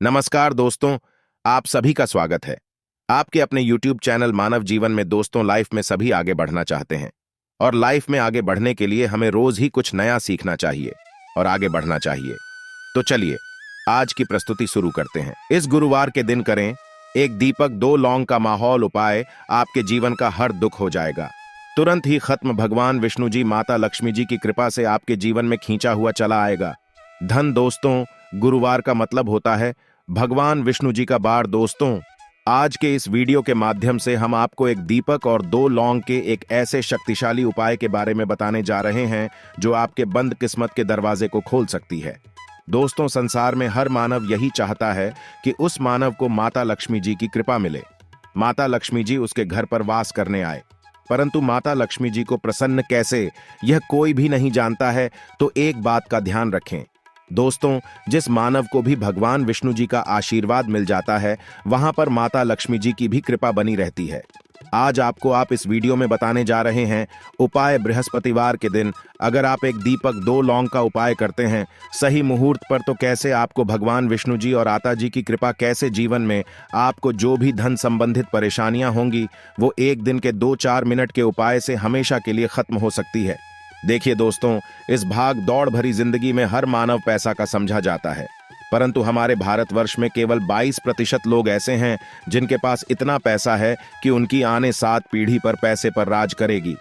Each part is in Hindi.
नमस्कार दोस्तों, आप सभी का स्वागत है। आपके अपने YouTube चैनल मानव जीवन में दोस्तों, लाइफ में सभी आगे बढ़ना चाहते हैं और लाइफ में आगे बढ़ने के लिए हमें रोज ही कुछ नया सीखना चाहिए और आगे बढ़ना चाहिए। तो चलिए आज की प्रस्तुति शुरू करते हैं। इस गुरुवार के दिन करें एक दीपक 2 लौंग का माहौल उपाय, आपके जीवन का हर दुख हो जाएगा तुरंत ही खत्म। भगवान विष्णु जी, माता लक्ष्मी जी की कृपा से आपके जीवन में खींचा हुआ चला आएगा धन। दोस्तों, गुरुवार का मतलब होता है भगवान विष्णु जी का बार। दोस्तों, आज के इस वीडियो के माध्यम से हम आपको एक दीपक और 2 लौंग के एक ऐसे शक्तिशाली उपाय के बारे में बताने जा रहे हैं जो आपके बंद किस्मत के दरवाजे को खोल सकती है। दोस्तों, संसार में हर मानव यही चाहता है कि उस मानव को माता लक्ष्मी जी की कृपा मिले, माता लक्ष्मी जी उसके घर पर वास करने आए। परंतु माता लक्ष्मी जी को प्रसन्न कैसे, यह कोई भी नहीं जानता है। तो एक बात का ध्यान रखें दोस्तों, जिस मानव को भी भगवान विष्णु जी का आशीर्वाद मिल जाता है, वहां पर माता लक्ष्मी जी की भी कृपा बनी रहती है। आज आप इस वीडियो में बताने जा रहे हैं उपाय। बृहस्पतिवार के दिन अगर आप एक दीपक 2 लौंग का उपाय करते हैं सही मुहूर्त पर, तो कैसे आपको भगवान विष्णु जी और आता जी की कृपा, कैसे जीवन में आपको जो भी धन संबंधित परेशानियां होंगी वो एक दिन के 2-4 मिनट के उपाय से हमेशा के लिए खत्म हो सकती है। देखिए दोस्तों, इस भाग दौड़ भरी जिंदगी में हर मानव पैसा का समझा जाता है, परंतु हमारे भारतवर्ष में केवल 22% लोग ऐसे हैं जिनके पास इतना पैसा है कि उनकी आने 7 पीढ़ी पर पैसे पर राज करेगी।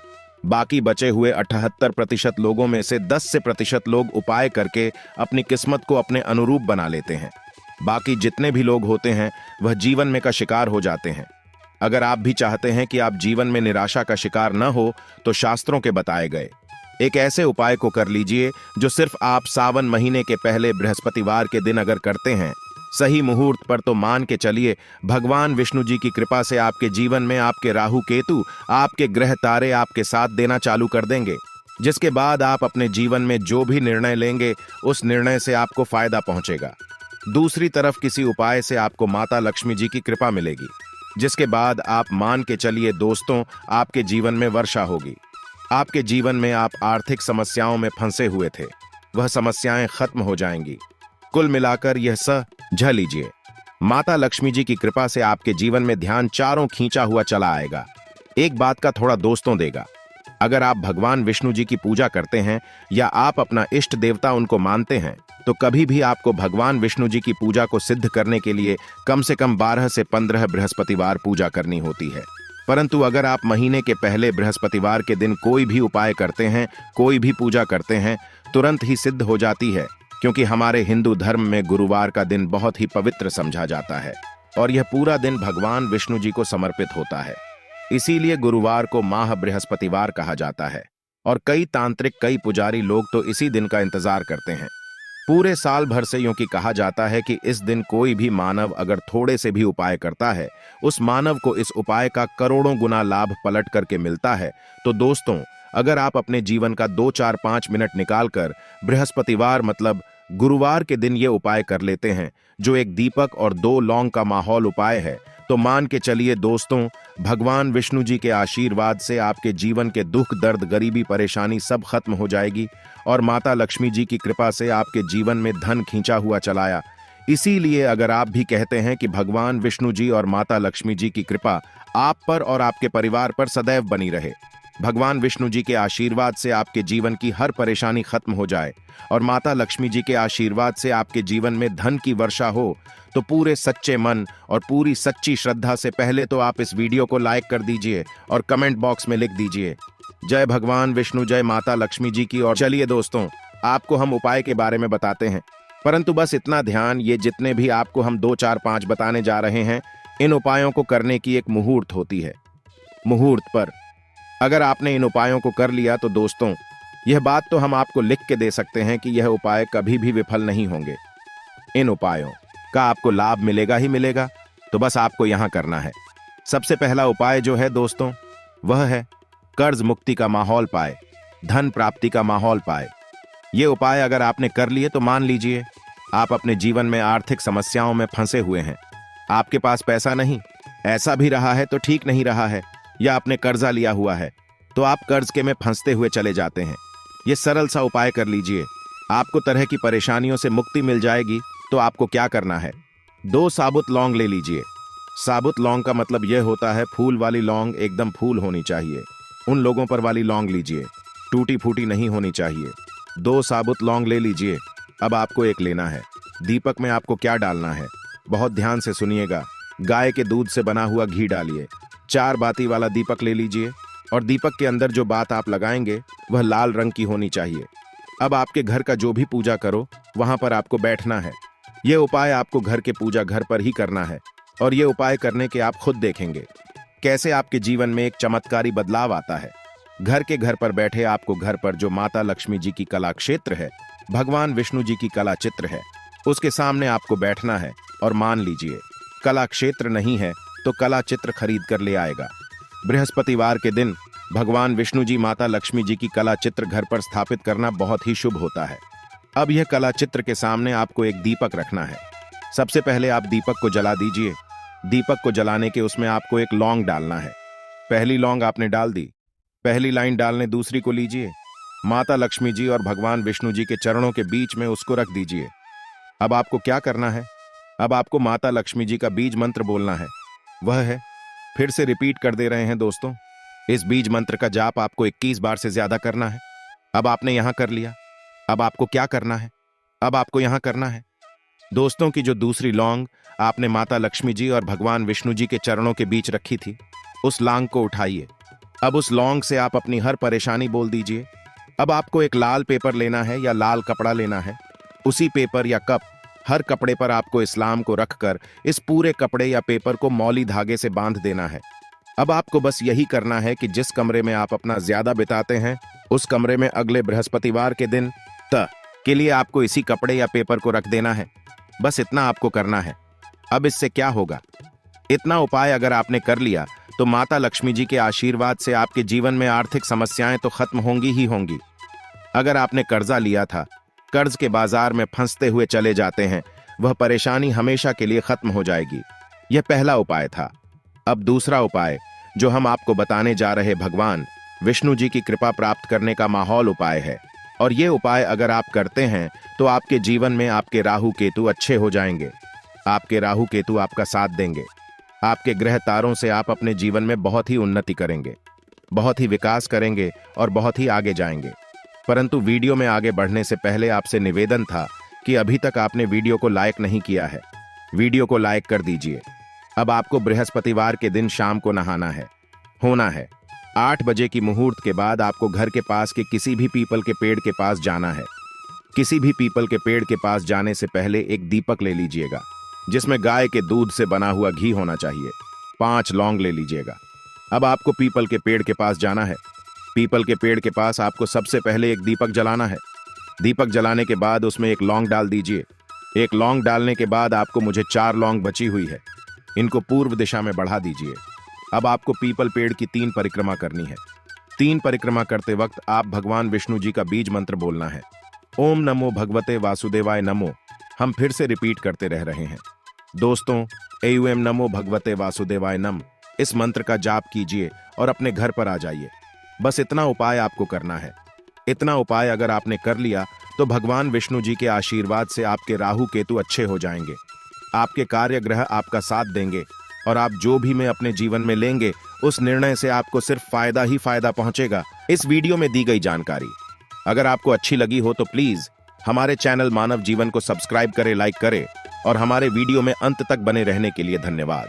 बाकी बचे हुए 78% लोगों में से 10% लोग उपाय करके अपनी किस्मत को अपने अनुरूप बना लेते हैं। बाकी जितने भी लोग होते हैं वह जीवन में का शिकार हो जाते हैं। अगर आप भी चाहते हैं कि आप जीवन में निराशा का शिकार न हो, तो शास्त्रों के बताए गए एक ऐसे उपाय को कर लीजिए जो सिर्फ आप सावन महीने के पहले बृहस्पतिवार के दिन अगर करते हैं सही मुहूर्त पर, तो मान के चलिए भगवान विष्णु जी की कृपा से आपके जीवन में आपके राहु केतु, आपके ग्रह तारे आपके साथ देना चालू कर देंगे, जिसके बाद आप अपने जीवन में जो भी निर्णय लेंगे उस निर्णय से आपको फायदा पहुंचेगा। दूसरी तरफ किसी उपाय से आपको माता लक्ष्मी जी की कृपा मिलेगी, जिसके बाद आप मान के चलिए दोस्तों, आपके जीवन में वर्षा होगी। आपके जीवन में आप आर्थिक समस्याओं में फंसे हुए थे, वह समस्याएं खत्म हो जाएंगी। कुल मिलाकर यह समझ लीजिए, माता लक्ष्मी जी की कृपा से आपके जीवन में ध्यान चारों खींचा हुआ चला आएगा। एक बात का थोड़ा दोस्तों देगा, अगर आप भगवान विष्णु जी की पूजा करते हैं या आप अपना इष्ट देवता उनको मानते हैं, तो कभी भी आपको भगवान विष्णु जी की पूजा को सिद्ध करने के लिए कम से कम 12 से 15 बृहस्पतिवार पूजा करनी होती है। परंतु अगर आप महीने के पहले बृहस्पतिवार के दिन कोई भी उपाय करते हैं, कोई भी पूजा करते हैं, तुरंत ही सिद्ध हो जाती है, क्योंकि हमारे हिंदू धर्म में गुरुवार का दिन बहुत ही पवित्र समझा जाता है और यह पूरा दिन भगवान विष्णु जी को समर्पित होता है। इसीलिए गुरुवार को माह बृहस्पतिवार कहा जाता है और कई तांत्रिक, कई पुजारी लोग तो इसी दिन का इंतजार करते हैं। पूरे साल भर से यूं कि कहा जाता है कि इस दिन कोई भी मानव अगर थोड़े से भी उपाय करता है, उस मानव को इस उपाय का करोड़ों गुना लाभ पलट करके मिलता है। तो दोस्तों, अगर आप अपने जीवन का 2-4-5 मिनट निकालकर बृहस्पतिवार मतलब गुरुवार के दिन ये उपाय कर लेते हैं, जो एक दीपक और 2 लौंग का माहौल उपाय है, तो मान के चलिए दोस्तों, भगवान विष्णु जी के आशीर्वाद से आपके जीवन के दुख, दर्द, गरीबी, परेशानी सब खत्म हो जाएगी और माता लक्ष्मी जी की कृपा से आपके जीवन में धन खींचा हुआ चलाया। इसीलिए अगर आप भी कहते हैं कि भगवान विष्णु जी और माता लक्ष्मी जी की कृपा आप पर और आपके परिवार पर सदैव बनी रहे, भगवान विष्णु जी के आशीर्वाद से आपके जीवन की हर परेशानी खत्म हो जाए और माता लक्ष्मी जी के आशीर्वाद से आपके जीवन में धन की वर्षा हो, तो पूरे सच्चे मन और पूरी सच्ची श्रद्धा से पहले तो आप इस वीडियो को लाइक कर दीजिए और कमेंट बॉक्स में लिख दीजिए जय भगवान विष्णु, जय माता लक्ष्मी जी की। और चलिए दोस्तों, आपको हम उपाय के बारे में बताते हैं, परंतु बस इतना ध्यान, ये जितने भी आपको हम 2, 4, 5 बताने जा रहे हैं, इन उपायों को करने की एक मुहूर्त होती है। मुहूर्त पर अगर आपने इन उपायों को कर लिया तो दोस्तों, यह बात तो हम आपको लिख के दे सकते हैं कि यह उपाय कभी भी विफल नहीं होंगे। इन उपायों का आपको लाभ मिलेगा ही मिलेगा। तो बस आपको यहां करना है। सबसे पहला उपाय जो है दोस्तों, वह है कर्ज मुक्ति का माहौल पाए, धन प्राप्ति का माहौल पाए। ये उपाय अगर आपने कर लिए तो मान लीजिए आप अपने जीवन में आर्थिक समस्याओं में फंसे हुए हैं, आपके पास पैसा नहीं, ऐसा भी रहा है तो ठीक नहीं रहा है, या आपने कर्जा लिया हुआ है तो आप कर्ज के में फंसते हुए चले जाते हैं। ये सरल सा उपाय कर लीजिए, आपको तरह की परेशानियों से मुक्ति मिल जाएगी। तो आपको क्या करना है, 2 साबुत लौंग ले लीजिए। साबुत लौंग का मतलब यह होता है फूल वाली लौंग, एकदम फूल होनी चाहिए। उन लोगों पर वाली लौंग लीजिए, टूटी फूटी नहीं होनी चाहिए। 2 साबुत लौंग ले लीजिए। अब आपको एक लेना है। दीपक में आपको क्या डालना है, बहुत ध्यान से सुनिएगा। गाय के दूध से बना हुआ घी डालिए। 4 बाती वाला दीपक ले लीजिए और दीपक के अंदर जो बात आप लगाएंगे वह लाल रंग की होनी चाहिए। अब आपके घर का जो भी पूजा करो वहां पर आपको बैठना है। यह उपाय आपको घर के पूजा घर पर ही करना है और यह उपाय करने के आप खुद देखेंगे कैसे आपके जीवन में एक चमत्कारी बदलाव आता है। घर के घर पर बैठे आपको घर पर जो माता लक्ष्मी जी की कला क्षेत्र है, भगवान विष्णु जी की कला चित्र है, उसके सामने आपको बैठना है और मान लीजिए कला क्षेत्र नहीं है तो कला चित्र खरीद कर ले आएगा। बृहस्पतिवार के दिन भगवान विष्णु जी माता लक्ष्मी जी की कला चित्र घर पर स्थापित करना बहुत ही शुभ होता है। अब यह कला चित्र के सामने आपको एक दीपक रखना है। सबसे पहले आप दीपक को जला दीजिए। दीपक को जलाने के उसमें आपको एक लौंग डालना है। पहली लौंग आपने डाल दी। पहली लाइन डालने दूसरी को लीजिए। माता लक्ष्मी जी और भगवान विष्णु जी के चरणों के बीच में उसको रख दीजिए। अब आपको क्या करना है, अब आपको माता लक्ष्मी जी का बीज मंत्र बोलना है। वह है, फिर से रिपीट कर दे रहे हैं दोस्तों, इस बीज मंत्र का जाप आपको 21 बार से ज्यादा करना है। अब आपने यहां कर लिया, अब आपको क्या करना है, अब आपको यहां करना है दोस्तों की जो दूसरी लौंग आपने माता लक्ष्मी जी और भगवान विष्णु जी के चरणों के बीच रखी थी, उस लौंग को उठाइए। अब उस लौंग से आप अपनी हर परेशानी बोल दीजिए। अब आपको एक लाल पेपर लेना है या लाल कपड़ा लेना है। उसी पेपर या कप, हर कपड़े पर आपको इस्लाम को रखकर इस पूरे कपड़े या पेपर को मौली धागे से बांध देना है। अब आपको बस यही करना है कि जिस कमरे में आप अपना ज्यादा बिताते हैं उस कमरे में अगले बृहस्पतिवार के दिन के लिए आपको इसी कपड़े या पेपर को रख देना है। बस इतना आपको करना है। अब इससे क्या होगा, इतना उपाय अगर आपने कर लिया तो माता लक्ष्मी जी के आशीर्वाद से आपके जीवन में आर्थिक समस्याएं तो खत्म होंगी ही होंगी। अगर आपने कर्जा लिया था, कर्ज के बाजार में फंसते हुए चले जाते हैं, वह परेशानी हमेशा के लिए खत्म हो जाएगी। यह पहला उपाय था। अब दूसरा उपाय जो हम आपको बताने जा रहे, भगवान विष्णु जी की कृपा प्राप्त करने का माहौल उपाय है। और यह उपाय अगर आप करते हैं तो आपके जीवन में आपके राहु केतु अच्छे हो जाएंगे। आपके राहु केतु आपका साथ देंगे। आपके ग्रह तारों से आप अपने जीवन में बहुत ही उन्नति करेंगे, बहुत ही विकास करेंगे और बहुत ही आगे जाएंगे। परंतु वीडियो में आगे बढ़ने से पहले आपसे निवेदन था कि अभी तक आपने वीडियो को लाइक नहीं किया है, वीडियो को लाइक कर दीजिए। अब आपको बृहस्पतिवार के दिन शाम को नहाना है, होना है 8 बजे की मुहूर्त के बाद आपको घर के पास के किसी भी पीपल के पेड़ के पास जाना है। किसी भी पीपल के पेड़ के पास जाने से पहले एक दीपक ले लीजिएगा जिसमें गाय के दूध से बना हुआ घी होना चाहिए। 5 लौंग ले लीजिएगा। अब आपको पीपल के पेड़ के पास जाना है। पीपल के पेड़ के पास आपको सबसे पहले एक दीपक जलाना है। दीपक जलाने के बाद उसमें एक लौंग डाल दीजिए। एक लौंग डालने के बाद आपको मुझे 4 लौंग बची हुई है, इनको पूर्व दिशा में बढ़ा दीजिए। अब आपको पीपल पेड़ की 3 परिक्रमा करनी है। 3 परिक्रमा करते वक्त आप भगवान विष्णु जी का बीज मंत्र बोलना है। ओम नमो भगवते वासुदेवाय नमो। हम फिर से रिपीट करते रह रहे हैं दोस्तों, एम नमो भगवते वासुदेवाय नम। इस मंत्र का जाप कीजिए और अपने घर पर आ जाइए। बस इतना उपाय आपको करना है। इतना उपाय अगर आपने कर लिया तो भगवान विष्णु जी के आशीर्वाद से आपके राहु केतु अच्छे हो जाएंगे। आपके कार्य ग्रह आपका साथ देंगे और आप जो भी में अपने जीवन में लेंगे उस निर्णय से आपको सिर्फ फायदा ही फायदा पहुंचेगा। इस वीडियो में दी गई जानकारी अगर आपको अच्छी लगी हो तो प्लीज हमारे चैनल मानव जीवन को सब्सक्राइब करें, लाइक करें और हमारे वीडियो में अंत तक बने रहने के लिए धन्यवाद।